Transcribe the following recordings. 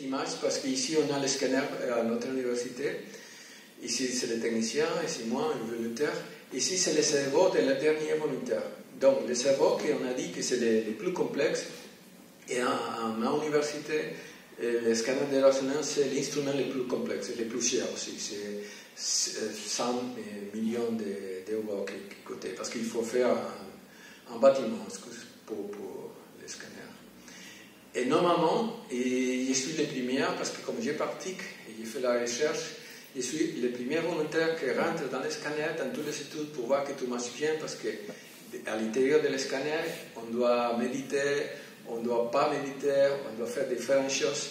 image parce qu'ici on a le scanner à notre université. Ici c'est le technicien, ici moi, le volontaire. Ici c'est le cerveau de la dernière volontaire. Donc le cerveau qu'on a dit que c'est les plus complexes. Et à ma université, le scanner de résonance c'est l'instrument le plus complexe, le plus cher aussi. C'est 100 millions d'euros qui coûtent parce qu'il faut faire un bâtiment pour les scanners. Et normalement, je suis le premier parce que comme je pratique et je fais la recherche, je suis le premier volontaire qui rentre dans les scanners, dans toutes les études pour voir que tout marche bien parce qu'à l'intérieur de l'escanner, on doit méditer, on ne doit pas méditer, on doit faire différentes choses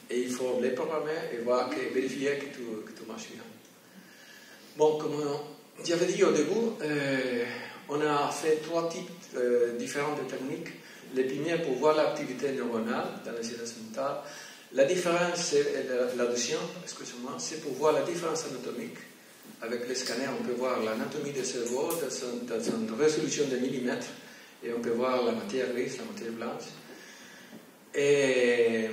et il faut les programmer et vérifier que tout marche bien. Bon, comme j'avais dit au début, on a fait 3 types différents de techniques. Le premier pour voir l'activité neuronale dans les sciences mentales. La différence, c'est la deuxième, excusez-moi, c'est pour voir la différence anatomique. Avec les scanners, on peut voir l'anatomie du cerveau dans une résolution de millimètres et on peut voir la matière grise, la matière blanche. Et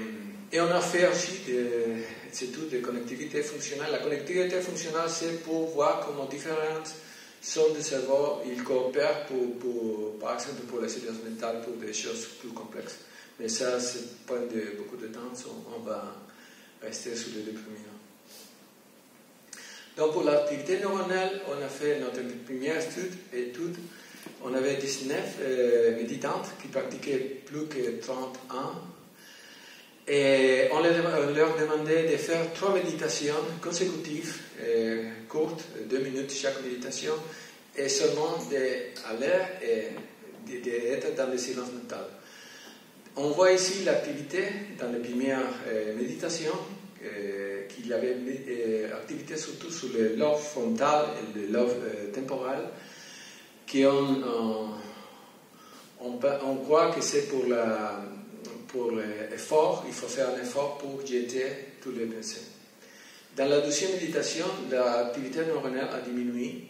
on a fait aussi des études de connectivité fonctionnelle. La connectivité fonctionnelle, c'est pour voir comment différentes zones du cerveau ils coopèrent par exemple pour les sciences mentales, pour des choses plus complexes. Mais ça, c'est prend beaucoup de temps, on va rester sur les deux premiers. Donc pour l'activité neuronale, on a fait notre première étude. On avait 19 méditantes qui pratiquaient plus que 30 ans. Et on leur demandait de faire 3 méditations consécutives, courtes, 2 minutes chaque méditation, et seulement d'aller et d'être dans le silence mental. On voit ici l'activité dans les premières méditations, qu'il y avait activité surtout sur le lobe frontal et le lobe temporal, on croit que c'est pour l'effort, il faut faire un effort pour jeter tous les pensées. Dans la deuxième méditation, l'activité neuronale a diminué.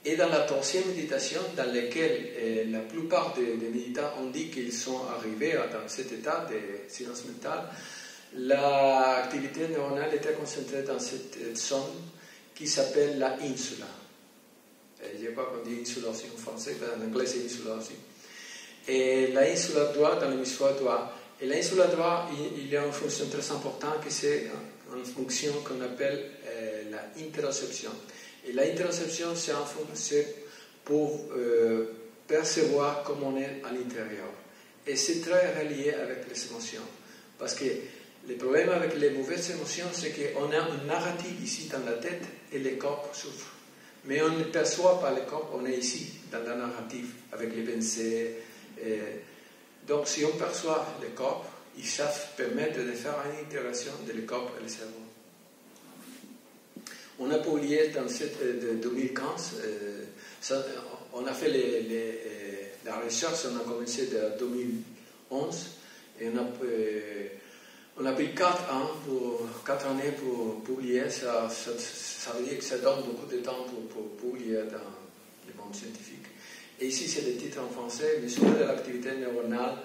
Et dans la troisième méditation, dans laquelle la plupart des méditants ont dit qu'ils sont arrivés dans cet état de silence mental, l'activité neuronale était concentrée dans cette zone qui s'appelle la insula. Je crois qu'on dit insula aussi en français, mais en anglais c'est insula aussi. Et la insula droite dans l'hémisphère droit. Et la insula droite, il y a une fonction très importante qui c'est une fonction qu'on appelle la interoception. Et la interoception, c'est pour percevoir comment on est à l'intérieur. Et c'est très relié avec les émotions. Parce que le problème avec les mauvaises émotions, c'est qu'on a un narratif ici dans la tête et le corps souffre. Mais on ne perçoit pas le corps, on est ici dans le narratif avec les pensées. Donc si on perçoit le corps, ils savent permettre de faire une intégration de le corps et le cerveau. On a publié dans de 2015, on a fait la recherche, on a commencé de 2011 et on a pris 4 années pour publier. Ça veut dire que ça donne beaucoup de temps pour publier dans le monde scientifique. Et ici, c'est le titre en français, Mesurer de l'activité neuronale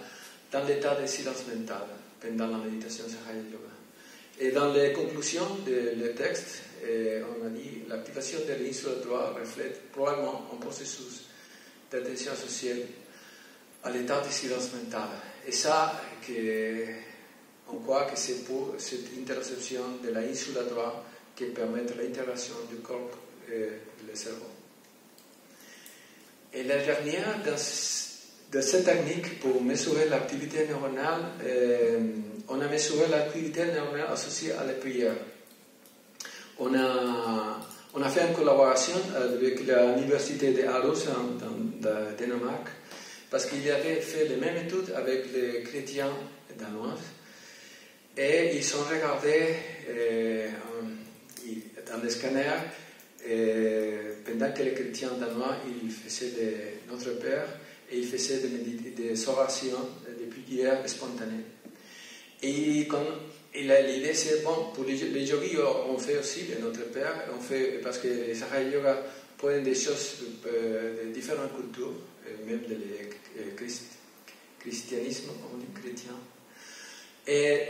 dans l'état de silence mental pendant la méditation Sahaja Yoga. Et dans les conclusions du texte, on a dit l'activation de l'insula droite reflète probablement un processus d'attention associé à l'état de silence mental. Et ça, on croit que c'est pour cette interception de l'insula droite qui permet l'intégration du corps et du cerveau. Et la dernière, de cette technique pour mesurer l'activité neuronale, on a mesuré l'activité neuronale associée à la prière. On a fait une collaboration avec l'université de Aarhus dans Danemark parce qu'il avait fait les mêmes études avec les chrétiens danois et ils ont regardé dans les scanners pendant que les chrétiens danois ils faisaient de Notre Père et ils faisaient des orations, des prières spontanées. Et l'idée c'est bon, pour les yogis on fait aussi le Notre Père, on fait, parce que les Sahaja Yoga prennent des choses de différentes cultures, même de christianisme, on dit chrétien. Et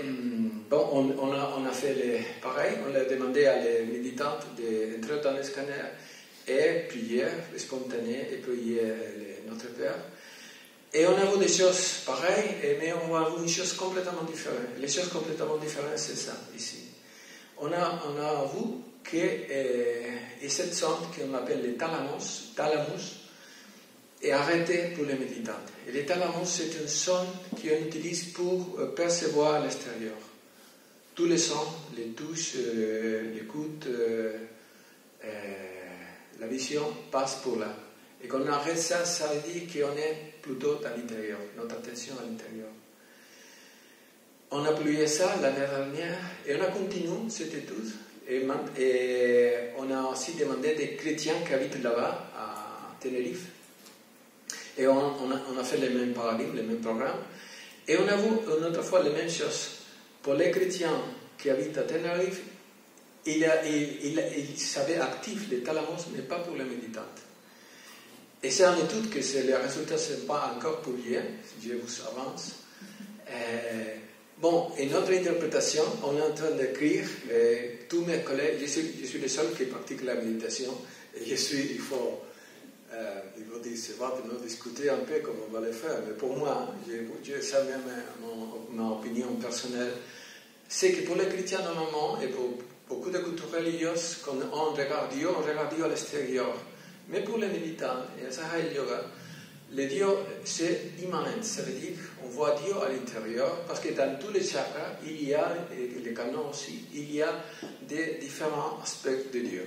Bon, on a fait pareil, on a demandé à les méditantes d'entrer dans le scanner et prier spontanée et prier Notre Père. Et on a vu des choses pareilles, mais on a vu une chose complètement différente. Les choses complètement différentes, c'est ça, ici. On a vu que cette zone qu'on appelle le thalamus est arrêtée pour les méditantes. Et le thalamus, c'est une zone qu'on utilise pour percevoir l'extérieur. Tous les sons, les touches, l'écoute, la vision passent pour là. Et quand on arrête ça, ça veut dire qu'on est plutôt à l'intérieur, notre attention à l'intérieur. On a publié ça l'année dernière et on a continué cette étude. Et on a aussi demandé des chrétiens qui habitent là-bas, à Tenerife. Et on a fait les mêmes paradigmes, les mêmes programmes. Et on a vu une autre fois les mêmes choses. Pour les chrétiens qui habitent à Tenerife, il savait actif les thalamus, mais pas pour les méditantes. Et c'est une étude que les résultats ne sont pas encore publiés, je vous avance. Bon, et notre interprétation, on est en train d'écrire, tous mes collègues, je suis le seul qui pratique la méditation, et il faut dire, c'est vrai de nous discuter un peu comment on va le faire, mais pour moi, ça même mon opinion personnelle, c'est que pour les chrétiens normalement, et pour beaucoup de cultures religieuses, quand on regarde Dieu à l'extérieur. Mais pour les méditants, et à Sahara Yoga, le Dieu, c'est immanent. Ça veut dire qu'on voit Dieu à l'intérieur, parce que dans tous les chakras, il y a, et les canons aussi, il y a des différents aspects de Dieu.